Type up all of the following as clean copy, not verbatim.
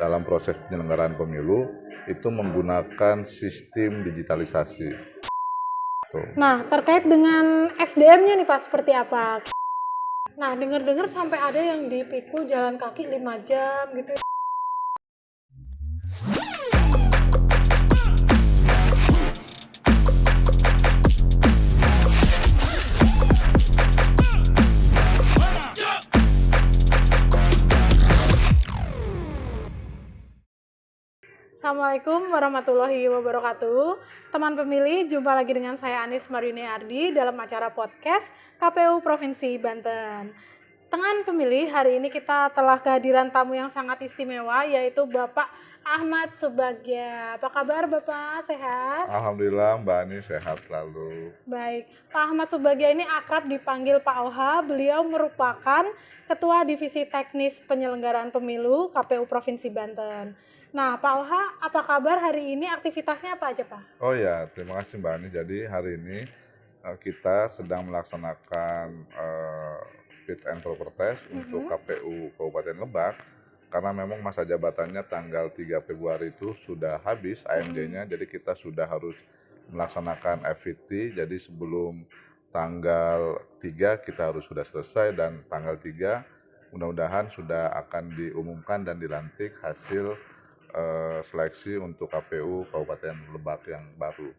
dalam proses penyelenggaraan pemilu itu menggunakan sistem digitalisasi. Nah, terkait dengan SDM-nya nih Pak, seperti apa? Nah, dengar-dengar sampai ada yang dipikul jalan kaki 5 jam gitu. Assalamualaikum warahmatullahi wabarakatuh. Teman pemilih, jumpa lagi dengan saya Anis Marini Ardi dalam acara podcast KPU Provinsi Banten. Teman pemilih, hari ini kita telah kehadiran tamu yang sangat istimewa, yaitu Bapak Ahmad Subagja. Apa kabar Bapak? Sehat? Alhamdulillah Mbak Ani sehat selalu. Baik, Pak Ahmad Subagja ini akrab dipanggil Pak OHA. Beliau merupakan Ketua Divisi Teknis Penyelenggaraan Pemilu KPU Provinsi Banten. Nah, Pak OHA, apa kabar hari ini? Aktivitasnya apa aja, Pak? Oh ya, terima kasih Mbak Ani. Jadi hari ini kita sedang melaksanakan fit and proper test untuk KPU Kabupaten Lebak, karena memang masa jabatannya tanggal 3 Februari itu sudah habis AMD-nya, jadi kita sudah harus melaksanakan FVT, jadi sebelum tanggal 3 kita harus sudah selesai, dan tanggal 3 mudah-mudahan sudah akan diumumkan dan dilantik hasil seleksi untuk KPU Kabupaten Lebak yang baru.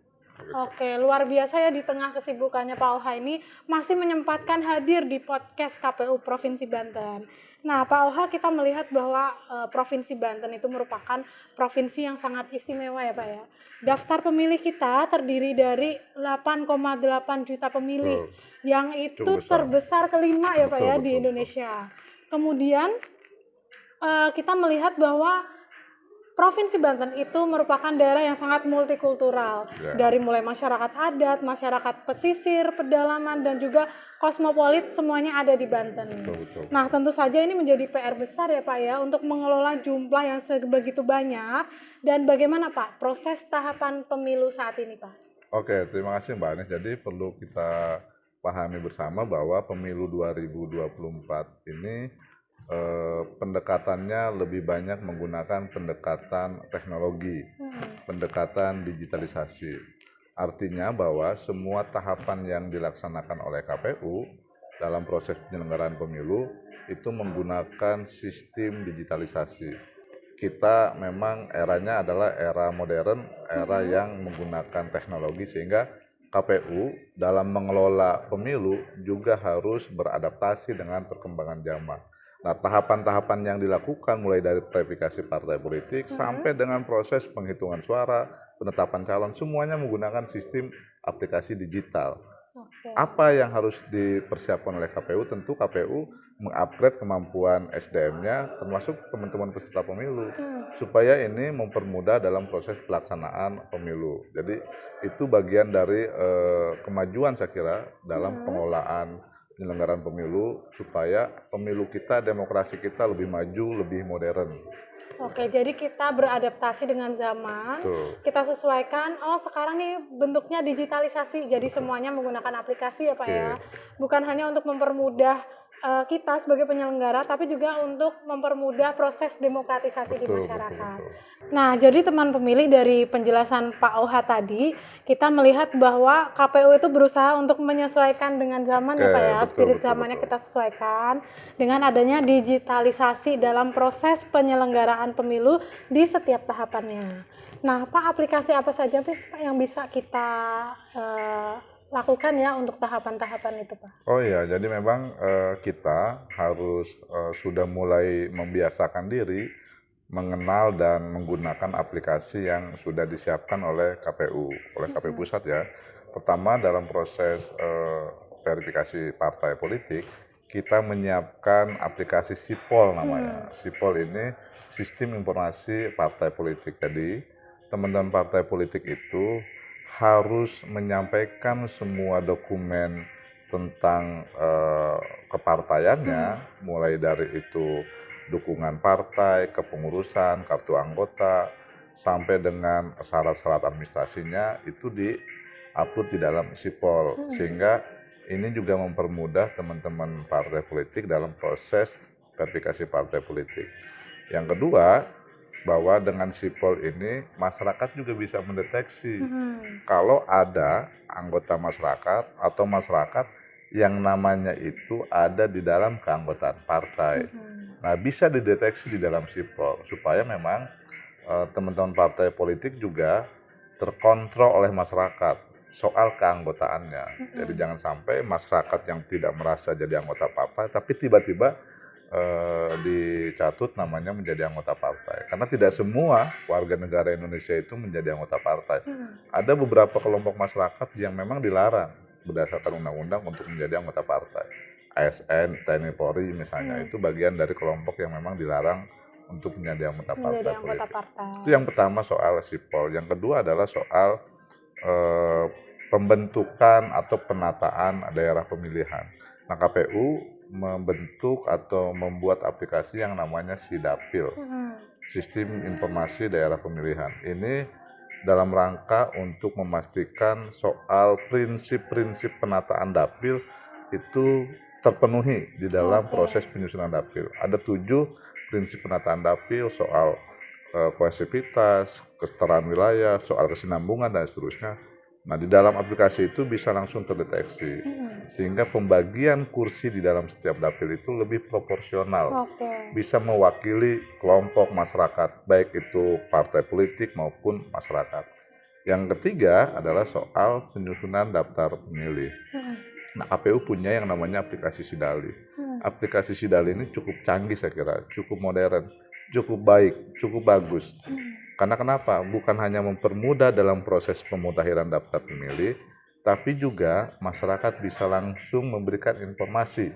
Oke, luar biasa ya, di tengah kesibukannya Pak OHA ini masih menyempatkan hadir di podcast KPU Provinsi Banten. Nah, Pak OHA, kita melihat bahwa Provinsi Banten itu merupakan provinsi yang sangat istimewa ya Pak ya. Daftar pemilih kita terdiri dari 8,8 juta pemilih, yang itu terbesar kelima ya Pak ya di Indonesia. Kemudian kita melihat bahwa Provinsi Banten itu merupakan daerah yang sangat multikultural, dari mulai masyarakat adat, masyarakat pesisir, pedalaman, dan juga kosmopolit, semuanya ada di Banten. Betul. Nah, tentu saja ini menjadi PR besar ya Pak ya, untuk mengelola jumlah yang sebegitu banyak. Dan bagaimana Pak proses tahapan pemilu saat ini Pak? Oke, terima kasih Mbak Anies. Jadi perlu kita pahami bersama bahwa pemilu 2024 ini pendekatannya lebih banyak menggunakan pendekatan teknologi, pendekatan digitalisasi. Artinya bahwa semua tahapan yang dilaksanakan oleh KPU dalam proses penyelenggaraan pemilu itu menggunakan sistem digitalisasi. Kita memang eranya adalah era modern, era yang menggunakan teknologi, sehingga KPU dalam mengelola pemilu juga harus beradaptasi dengan perkembangan zaman. Nah, tahapan-tahapan yang dilakukan mulai dari verifikasi partai politik sampai dengan proses penghitungan suara, penetapan calon, semuanya menggunakan sistem aplikasi digital. Apa yang harus dipersiapkan oleh KPU? Tentu KPU mengupgrade kemampuan SDM-nya, termasuk teman-teman peserta pemilu, supaya ini mempermudah dalam proses pelaksanaan pemilu. Jadi itu bagian dari kemajuan saya kira dalam pengelolaan penyelenggaraan pemilu, supaya pemilu kita, demokrasi kita lebih maju, lebih modern. Oke, jadi kita beradaptasi dengan zaman, kita sesuaikan, oh sekarang nih bentuknya digitalisasi, jadi semuanya menggunakan aplikasi ya Pak ya. Bukan hanya untuk mempermudah kita sebagai penyelenggara, tapi juga untuk mempermudah proses demokratisasi di masyarakat. Nah, jadi teman pemilih, dari penjelasan Pak OHA tadi, kita melihat bahwa KPU itu berusaha untuk menyesuaikan dengan zaman ya Pak ya, spirit zamannya kita sesuaikan dengan adanya digitalisasi dalam proses penyelenggaraan pemilu di setiap tahapannya. Nah, Pak, aplikasi apa saja Pak yang bisa kita lakukan ya untuk tahapan-tahapan itu Pak? Oh iya, jadi memang kita harus sudah mulai membiasakan diri mengenal dan menggunakan aplikasi yang sudah disiapkan oleh KPU Pusat ya. Pertama, dalam proses verifikasi partai politik, kita menyiapkan aplikasi SIPOL namanya. SIPOL ini Sistem Informasi Partai Politik. Jadi teman-teman partai politik itu harus menyampaikan semua dokumen tentang kepartaiannya, mulai dari itu dukungan partai, kepengurusan, kartu anggota, sampai dengan syarat-syarat administrasinya itu di-upload di dalam SIPOL, sehingga ini juga mempermudah teman-teman partai politik dalam proses verifikasi partai politik. Yang kedua, bahwa dengan sipol ini masyarakat juga bisa mendeteksi kalau ada anggota masyarakat atau masyarakat yang namanya itu ada di dalam keanggotaan partai. Nah, bisa dideteksi di dalam sipol supaya memang teman-teman partai politik juga terkontrol oleh masyarakat soal keanggotaannya. Jadi jangan sampai masyarakat yang tidak merasa jadi anggota partai tapi tiba-tiba dicatut namanya menjadi anggota partai. Karena tidak semua warga negara Indonesia itu menjadi anggota partai. Ada beberapa kelompok masyarakat yang memang dilarang berdasarkan undang-undang untuk menjadi anggota partai. ASN, TNI Polri misalnya, itu bagian dari kelompok yang memang dilarang untuk menjadi anggota partai politik. Itu yang pertama soal sipol. Yang kedua adalah soal pembentukan atau penataan daerah pemilihan. Nah, KPU membentuk atau membuat aplikasi yang namanya Sidapil, Sistem Informasi Daerah Pemilihan. Ini dalam rangka untuk memastikan soal prinsip-prinsip penataan dapil itu terpenuhi di dalam proses penyusunan dapil. Ada 7 prinsip penataan dapil soal kohesivitas, kesetaraan wilayah, soal kesinambungan dan seterusnya. Nah, di dalam aplikasi itu bisa langsung terdeteksi, sehingga pembagian kursi di dalam setiap dapil itu lebih proporsional, bisa mewakili kelompok masyarakat, baik itu partai politik maupun masyarakat. Yang ketiga adalah soal penyusunan daftar pemilih. Nah, KPU punya yang namanya aplikasi Sidali. Aplikasi Sidali ini cukup canggih saya kira, cukup modern, cukup baik, cukup bagus. Karena kenapa? Bukan hanya mempermudah dalam proses pemutahiran daftar pemilih, tapi juga masyarakat bisa langsung memberikan informasi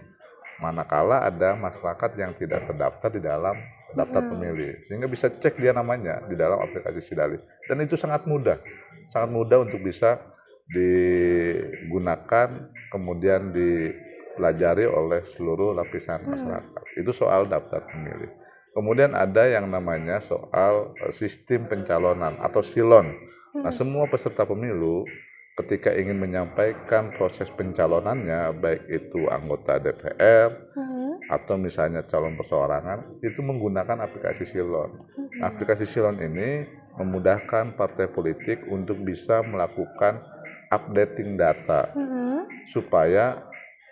manakala ada masyarakat yang tidak terdaftar di dalam daftar pemilih. Sehingga bisa cek dia namanya di dalam aplikasi Sidali. Dan itu sangat mudah untuk bisa digunakan, kemudian dipelajari oleh seluruh lapisan masyarakat. Itu soal daftar pemilih. Kemudian ada yang namanya soal sistem pencalonan atau silon. Nah, semua peserta pemilu ketika ingin menyampaikan proses pencalonannya, baik itu anggota DPR atau misalnya calon perseorangan, itu menggunakan aplikasi silon. Nah, aplikasi silon ini memudahkan partai politik untuk bisa melakukan updating data supaya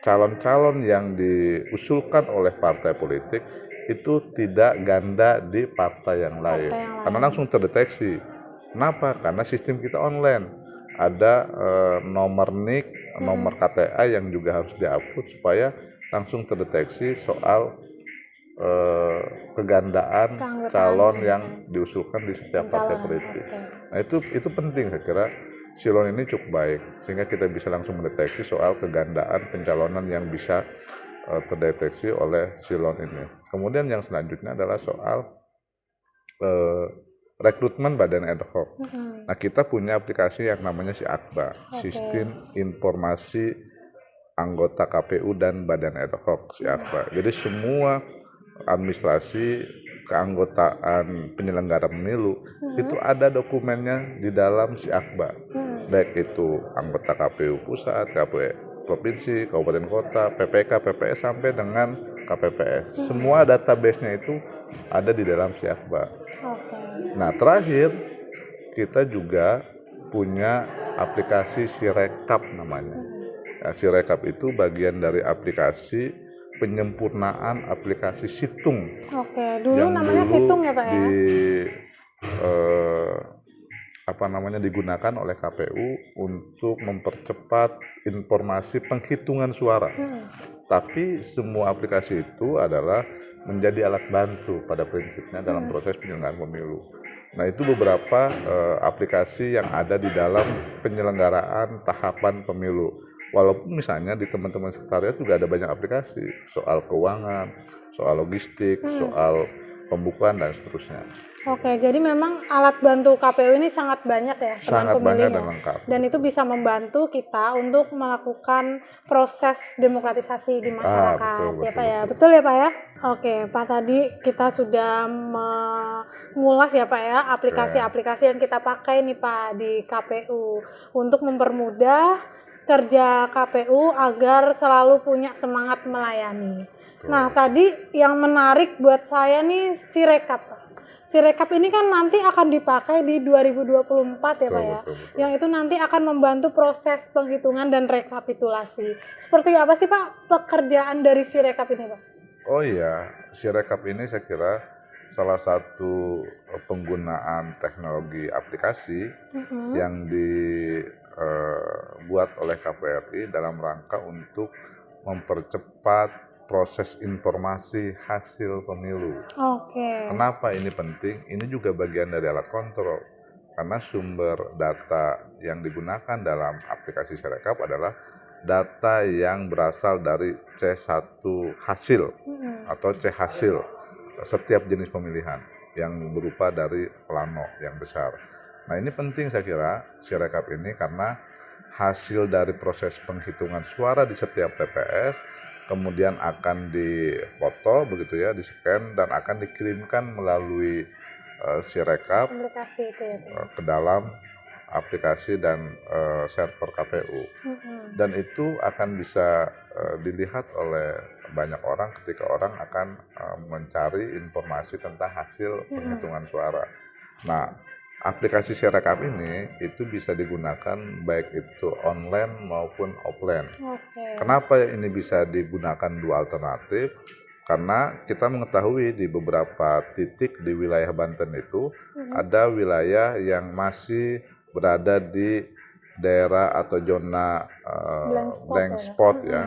calon-calon yang diusulkan oleh partai politik itu tidak ganda di partai yang lain. Karena langsung terdeteksi. Kenapa? Karena sistem kita online. Ada nomor NIK, nomor KTA yang juga harus diupload supaya langsung terdeteksi soal kegandaan calon yang diusulkan di setiap partai politik. Nah, itu penting saya kira. Silon ini cukup baik sehingga kita bisa langsung mendeteksi soal kegandaan pencalonan yang bisa terdeteksi oleh silon ini. Kemudian yang selanjutnya adalah soal rekrutmen badan ad hoc. Nah, kita punya aplikasi yang namanya SIAKBA, Sistem Informasi Anggota KPU dan Badan Ad Hoc SIAKBA. Jadi semua administrasi keanggotaan penyelenggara pemilu itu ada dokumennya di dalam SIAKBA. Baik itu anggota KPU pusat, KPU provinsi, kabupaten kota, PPK, PPS sampai dengan KPPS. Semua database-nya itu ada di dalam SIAKBA. Nah, terakhir kita juga punya aplikasi Sirekap namanya. Ya, Sirekap itu bagian dari aplikasi penyempurnaan aplikasi Situng. Dulu yang namanya Situng ya Pak ya? Digunakan oleh KPU untuk mempercepat informasi penghitungan suara. Tapi semua aplikasi itu adalah menjadi alat bantu pada prinsipnya dalam proses penyelenggaraan pemilu. Nah, itu beberapa aplikasi yang ada di dalam penyelenggaraan tahapan pemilu. Walaupun misalnya di teman-teman sekretariat juga ada banyak aplikasi soal keuangan, soal logistik, soal pembukuan dan seterusnya. Jadi memang alat bantu KPU ini sangat banyak ya, sangat banyak dan lengkap. Dan itu bisa membantu kita untuk melakukan proses demokratisasi di masyarakat, betul, ya Pak ya. Betul ya Pak ya? Pak, tadi kita sudah mengulas ya Pak ya aplikasi-aplikasi yang kita pakai nih Pak di KPU untuk mempermudah kerja KPU agar selalu punya semangat melayani. Nah, tadi yang menarik buat saya nih Sirekap Pak. Sirekap ini kan nanti akan dipakai di 2024 ya Pak ya. betul. Yang itu nanti akan membantu proses penghitungan dan rekapitulasi. Seperti apa sih Pak pekerjaan dari Sirekap ini Pak? Oh iya, Sirekap ini saya kira salah satu penggunaan teknologi aplikasi yang dibuat oleh KPRI dalam rangka untuk mempercepat proses informasi hasil pemilu. Oke. Kenapa ini penting? Ini juga bagian dari alat kontrol. Karena sumber data yang digunakan dalam aplikasi Sirekap adalah data yang berasal dari C1 hasil atau C hasil setiap jenis pemilihan yang berupa dari plano yang besar. Nah ini penting saya kira Sirekap ini karena hasil dari proses penghitungan suara di setiap TPS kemudian akan dipoto begitu ya, di-scan dan akan dikirimkan melalui Sirekap Aplikasi itu ya Pak. ke dalam aplikasi dan server KPU. Dan itu akan bisa dilihat oleh banyak orang ketika orang akan mencari informasi tentang hasil penghitungan suara. Nah, aplikasi Sirekap ini itu bisa digunakan baik itu online maupun offline. Oke. Kenapa ini bisa digunakan dua alternatif? Karena kita mengetahui di beberapa titik di wilayah Banten itu ada wilayah yang masih berada di daerah atau zona blank spot ya.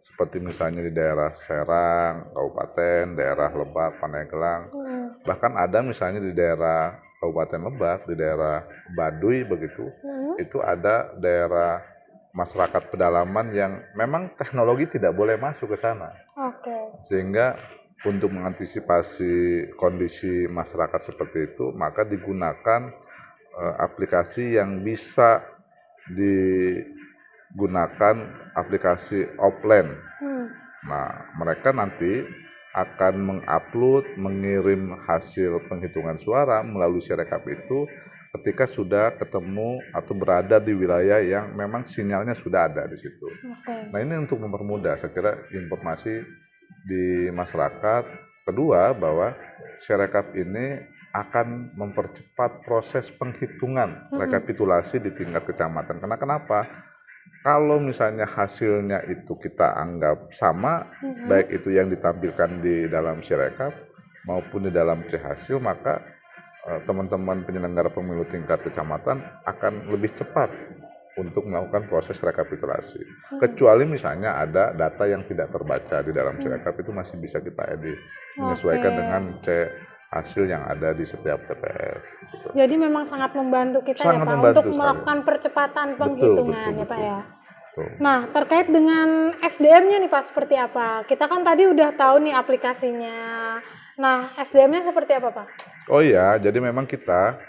Seperti misalnya di daerah Serang, Kabupaten, daerah Lebak, Pandeglang. Bahkan ada misalnya di daerah Kabupaten Lebak, di daerah Baduy begitu, itu ada daerah masyarakat pedalaman yang memang teknologi tidak boleh masuk ke sana. Sehingga untuk mengantisipasi kondisi masyarakat seperti itu, maka digunakan aplikasi yang bisa digunakan aplikasi offline. Nah, mereka nanti akan mengupload, mengirim hasil penghitungan suara melalui Sirekap itu ketika sudah ketemu atau berada di wilayah yang memang sinyalnya sudah ada di situ. Nah ini untuk mempermudah, saya kira informasi di masyarakat. Kedua, bahwa Sirekap ini akan mempercepat proses penghitungan rekapitulasi di tingkat kecamatan. Karena kenapa? Kalau misalnya hasilnya itu kita anggap sama, baik itu yang ditampilkan di dalam Sirekap maupun di dalam C hasil, maka teman-teman penyelenggara pemilu tingkat kecamatan akan lebih cepat untuk melakukan proses rekapitulasi. Kecuali misalnya ada data yang tidak terbaca di dalam Sirekap, itu masih bisa kita edit, menyesuaikan dengan C hasil yang ada di setiap TPS. Gitu. Jadi memang sangat membantu kita sangat ya Pak membantu untuk melakukan percepatan penghitungan betul, ya Pak ya. Betul. Nah terkait dengan SDM-nya nih Pak seperti apa? Kita kan tadi udah tahu nih aplikasinya. Nah SDM-nya seperti apa Pak? Oh iya, jadi memang kita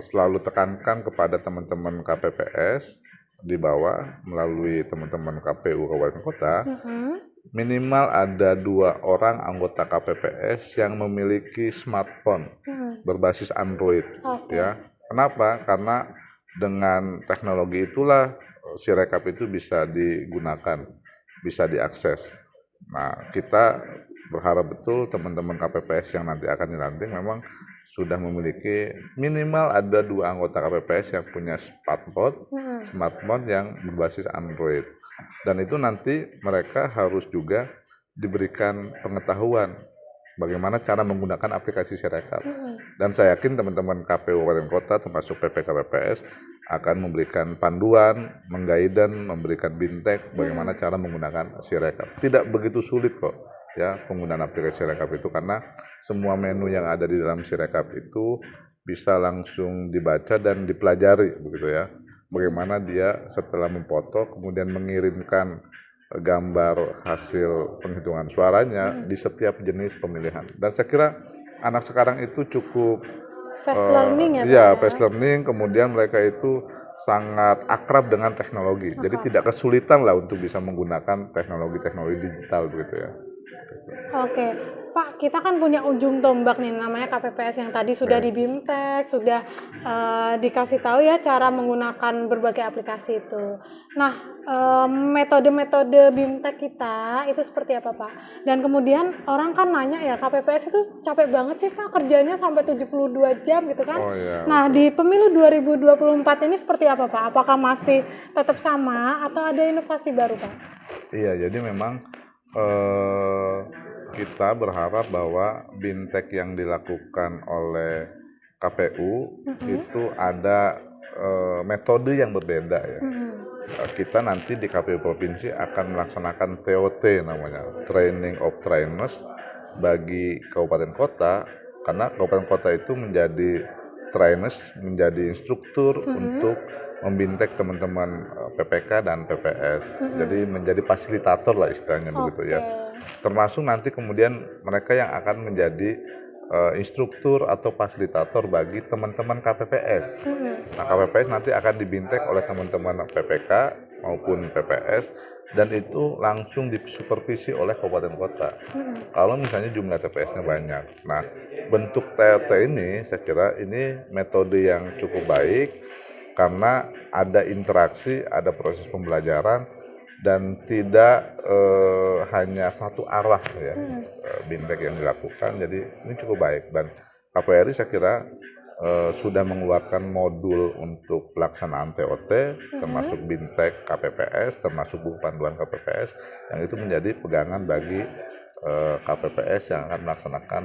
selalu tekankan kepada teman-teman KPPS di bawah melalui teman-teman KPU Kabupaten Kota. Minimal ada 2 orang anggota KPPS yang memiliki smartphone berbasis Android. Ya, kenapa? Karena dengan teknologi itulah Sirekap itu bisa digunakan, bisa diakses. Nah, kita berharap betul teman-teman KPPS yang nanti akan dilantik memang sudah memiliki minimal ada 2 anggota KPPS yang punya smartphone yang berbasis Android. Dan itu nanti mereka harus juga diberikan pengetahuan bagaimana cara menggunakan aplikasi Sirekap. Dan saya yakin teman-teman KPU Kabupaten Kota termasuk PPKPPS akan memberikan panduan, menggaiden, memberikan bintek bagaimana cara menggunakan Sirekap. Tidak begitu sulit kok ya penggunaan aplikasi Sirekap itu, karena semua menu yang ada di dalam Sirekap itu bisa langsung dibaca dan dipelajari begitu ya. Bagaimana dia setelah memfoto kemudian mengirimkan gambar hasil penghitungan suaranya di setiap jenis pemilihan. Dan saya kira anak sekarang itu cukup fast learning fast learning, kemudian mereka itu sangat akrab dengan teknologi. Jadi tidak kesulitan lah untuk bisa menggunakan teknologi digital begitu ya. Oke. Pak, kita kan punya ujung tombak nih namanya KPPS yang tadi sudah di BIMTEK, sudah dikasih tahu ya cara menggunakan berbagai aplikasi itu. Nah, metode-metode BIMTEK kita itu seperti apa Pak? Dan kemudian orang kan nanya ya, KPPS itu capek banget sih Pak, kerjanya sampai 72 jam gitu kan. Oh, iya, Nah, di pemilu 2024 ini seperti apa Pak? Apakah masih tetap sama atau ada inovasi baru Pak? Iya, jadi memang kita berharap bahwa BIMTEK yang dilakukan oleh KPU itu ada metode yang berbeda ya. Kita nanti di KPU Provinsi akan melaksanakan TOT namanya, Training of Trainers bagi kabupaten kota, karena kabupaten kota itu menjadi trainers, menjadi instruktur untuk membintek teman-teman PPK dan PPS. Jadi menjadi fasilitator lah istilahnya begitu ya. Termasuk nanti kemudian mereka yang akan menjadi instruktur atau fasilitator bagi teman-teman KPPS. Nah, KPPS nanti akan dibintek oleh teman-teman PPK maupun PPS dan itu langsung disupervisi oleh kabupaten kota. Kalau misalnya jumlah TPS-nya banyak. Nah, bentuk TOT ini saya kira ini metode yang cukup baik karena ada interaksi, ada proses pembelajaran dan tidak hanya satu arah ya BIMTEK yang dilakukan. Jadi ini cukup baik dan KPRI saya kira sudah mengeluarkan modul untuk pelaksanaan TOT termasuk BIMTEK KPPS, termasuk buku panduan KPPS yang itu menjadi pegangan bagi KPPS yang akan melaksanakan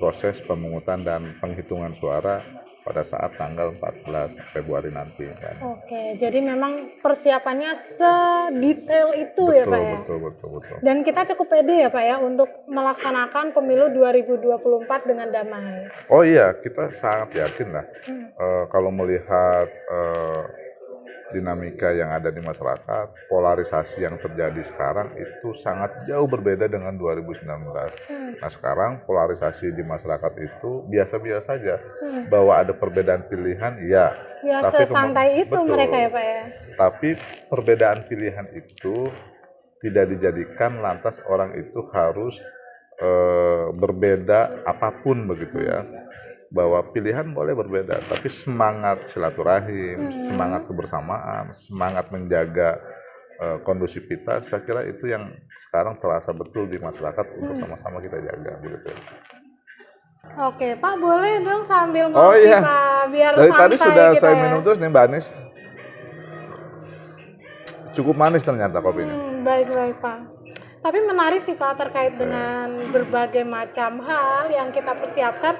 proses pemungutan dan penghitungan suara pada saat tanggal 14 Februari nanti kan. Oke, jadi memang persiapannya sedetail itu ya Pak ya? Betul. Dan kita cukup pede ya Pak ya untuk melaksanakan pemilu 2024 dengan damai? Oh iya, kita sangat yakin lah. Kalau melihat dinamika yang ada di masyarakat, polarisasi yang terjadi sekarang itu sangat jauh berbeda dengan 2019. Nah sekarang polarisasi di masyarakat itu biasa-biasa saja. Bahwa ada perbedaan pilihan, ya. Ya tapi sesantai itu betul. Mereka ya Pak ya? Tapi perbedaan pilihan itu tidak dijadikan lantas orang itu harus berbeda apapun begitu ya. Bahwa pilihan boleh berbeda, tapi semangat silaturahim, semangat kebersamaan, semangat menjaga kondusivitas, saya kira itu yang sekarang terasa betul di masyarakat untuk sama-sama kita jaga begitu. Oke Pak, boleh dong sambil ngopi Oh iya, Pak, biar dari santai tadi sudah kita saya ya. minum terus nih Mbak Anis. Cukup manis ternyata kopinya. Baik Pak. Tapi menarik sih Pak terkait dengan berbagai macam hal yang kita persiapkan.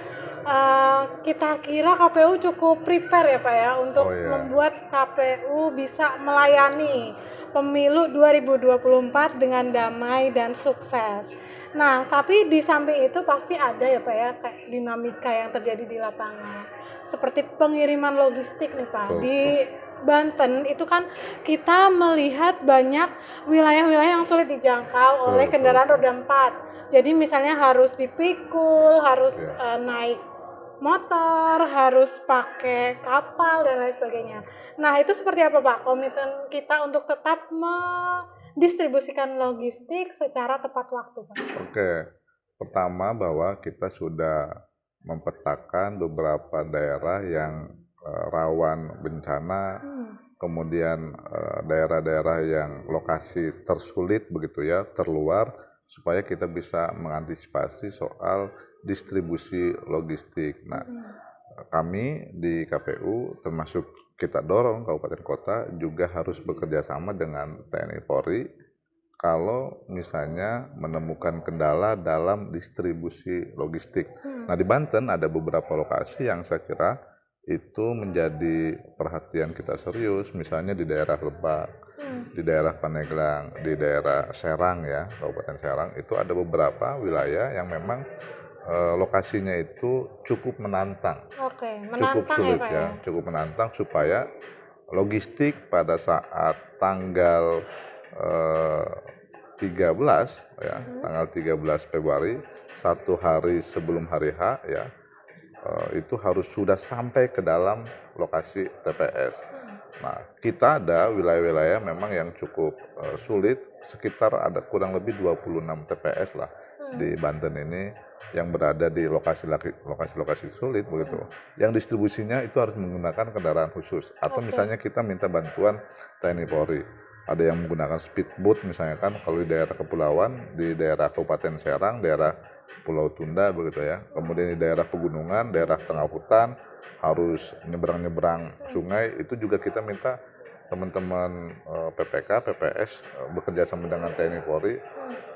Kita kira KPU cukup prepare ya Pak ya untuk membuat KPU bisa melayani pemilu 2024 dengan damai dan sukses. Nah, tapi di samping itu pasti ada ya Pak ya kayak dinamika yang terjadi di lapangan. Seperti pengiriman logistik nih Pak. Di Banten itu kan kita melihat banyak wilayah-wilayah yang sulit dijangkau oleh kendaraan roda 4. Jadi misalnya harus dipikul, harus naik motor, harus pakai kapal dan lain sebagainya. Nah, itu seperti apa Pak komitmen kita untuk tetap mendistribusikan logistik secara tepat waktu Pak? Oke, pertama bahwa kita sudah memetakan beberapa daerah yang rawan bencana, kemudian daerah-daerah yang lokasi tersulit begitu ya, terluar, supaya kita bisa mengantisipasi soal distribusi logistik. Nah, kami di KPU termasuk kita dorong kabupaten kota juga harus bekerja sama dengan TNI Polri kalau misalnya menemukan kendala dalam distribusi logistik. Nah, di Banten ada beberapa lokasi yang saya kira itu menjadi perhatian kita serius, misalnya di daerah Lebak, di daerah Pandeglang, di daerah Serang ya, Kabupaten Serang, itu ada beberapa wilayah yang memang lokasinya itu cukup menantang. Cukup sulit ya, cukup menantang supaya logistik pada saat tanggal 13 ya, tanggal 13 Februari, satu hari sebelum hari H ya, itu harus sudah sampai ke dalam lokasi TPS. Nah, kita ada wilayah-wilayah memang yang cukup sulit, sekitar ada kurang lebih 26 TPS lah di Banten ini yang berada di lokasi-lokasi sulit begitu. Yang distribusinya itu harus menggunakan kendaraan khusus atau misalnya kita minta bantuan TNI Polri. Ada yang menggunakan speedboat misalnya kan kalau di daerah kepulauan, di daerah Kabupaten Serang, daerah Pulau Tunda begitu ya. Kemudian di daerah pegunungan, daerah tengah hutan harus nyebrang-nyebrang sungai, itu juga kita minta teman-teman PPK, PPS bekerja sama dengan TNI Polri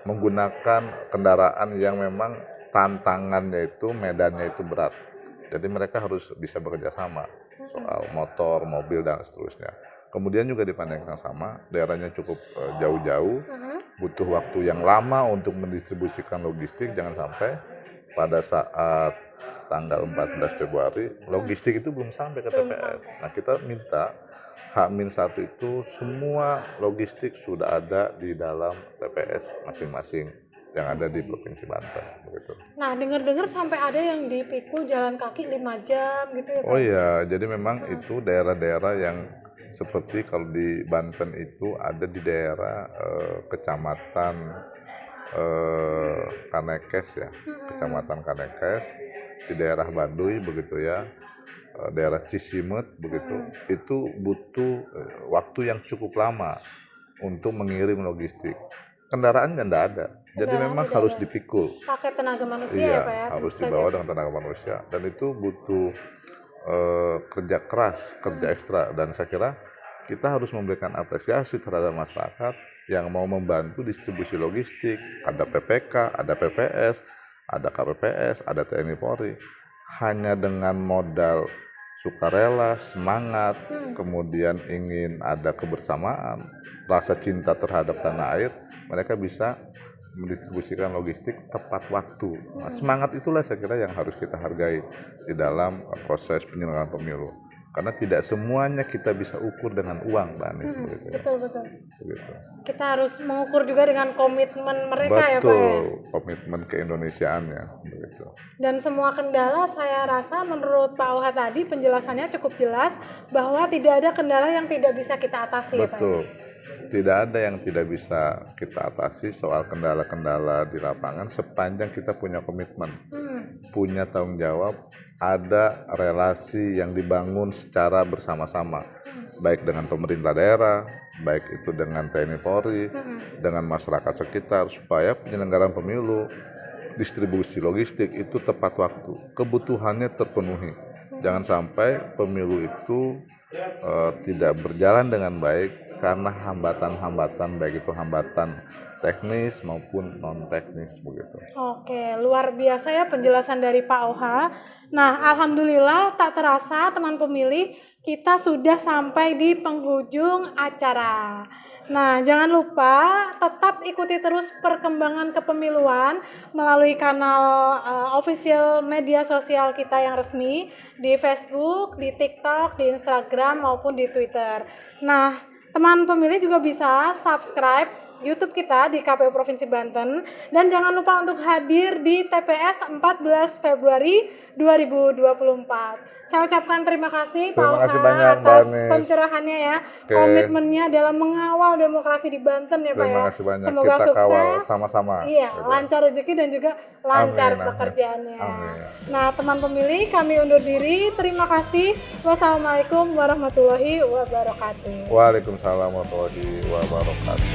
menggunakan kendaraan yang memang tantangannya itu, medannya itu berat. Jadi mereka harus bisa bekerja sama soal motor, mobil dan seterusnya. Kemudian juga di Pandeglang yang sama, daerahnya cukup jauh-jauh, butuh waktu yang lama untuk mendistribusikan logistik. Jangan sampai pada saat tanggal 14 Februari logistik itu belum sampai ke TPS. Nah kita minta H-1 itu semua logistik sudah ada di dalam TPS masing-masing yang ada di Provinsi Banten begitu. Nah, dengar-dengar sampai ada yang dipikul jalan kaki 5 jam gitu ya Pak? Oh iya, jadi memang itu daerah-daerah yang seperti kalau di Banten itu ada di daerah Kecamatan Kanekes ya, Kecamatan Kanekes, di daerah Baduy begitu ya, daerah Cisimet begitu, itu butuh waktu yang cukup lama untuk mengirim logistik. Kendaraannya tidak ada, jadi memang harus dipikul. Pakai tenaga manusia Iya, ya Pak ya? harus dibawa dengan tenaga manusia, dan itu butuh kerja keras, kerja ekstra, dan saya kira kita harus memberikan apresiasi terhadap masyarakat yang mau membantu distribusi logistik. Ada PPK, ada PPS, ada KPPS, ada TNI Polri. Hanya dengan modal sukarela, semangat, kemudian ingin ada kebersamaan, rasa cinta terhadap tanah air, mereka bisa mendistribusikan logistik tepat waktu. Nah, semangat itulah saya kira yang harus kita hargai di dalam proses penyelenggaraan pemilu. Karena tidak semuanya kita bisa ukur dengan uang, Mbak Anies. Begitu, ya. Betul. Begitu. Kita harus mengukur juga dengan komitmen mereka ya Pak ya? Betul, komitmen keindonesiaannya. Begitu. Dan semua kendala saya rasa menurut Pak Auha tadi penjelasannya cukup jelas bahwa tidak ada kendala yang tidak bisa kita atasi ya Pak. Betul. Tidak ada yang tidak bisa kita atasi soal kendala-kendala di lapangan sepanjang kita punya komitmen, punya tanggung jawab, ada relasi yang dibangun secara bersama-sama, baik dengan pemerintah daerah, baik itu dengan TNI Polri, dengan masyarakat sekitar, supaya penyelenggaraan pemilu, distribusi logistik itu tepat waktu, kebutuhannya terpenuhi. Jangan sampai pemilu itu tidak berjalan dengan baik karena hambatan-hambatan, baik itu hambatan teknis maupun non teknis begitu. Oke, luar biasa ya penjelasan dari Pak Auha. Nah, alhamdulillah tak terasa teman pemilih kita sudah sampai di penghujung acara. Nah, jangan lupa tetap ikuti terus perkembangan kepemiluan melalui kanal official media sosial kita yang resmi di Facebook, di TikTok, di Instagram maupun di Twitter. Nah, teman pemilih juga bisa subscribe YouTube kita di KPU Provinsi Banten, dan jangan lupa untuk hadir di TPS 14 Februari 2024. Saya ucapkan terima kasih Pak Auha atas pencerahannya ya, komitmennya dalam mengawal demokrasi di Banten ya Pak ya. Terima kasih banyak. Semoga kita sukses, kawal sama-sama. Iya, lancar rezeki dan juga lancar pekerjaannya. Nah, teman pemilih, kami undur diri. Terima kasih. Wassalamualaikum warahmatullahi wabarakatuh. Waalaikumsalam warahmatullahi wabarakatuh.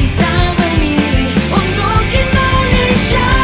Kita memilih untuk Indonesia.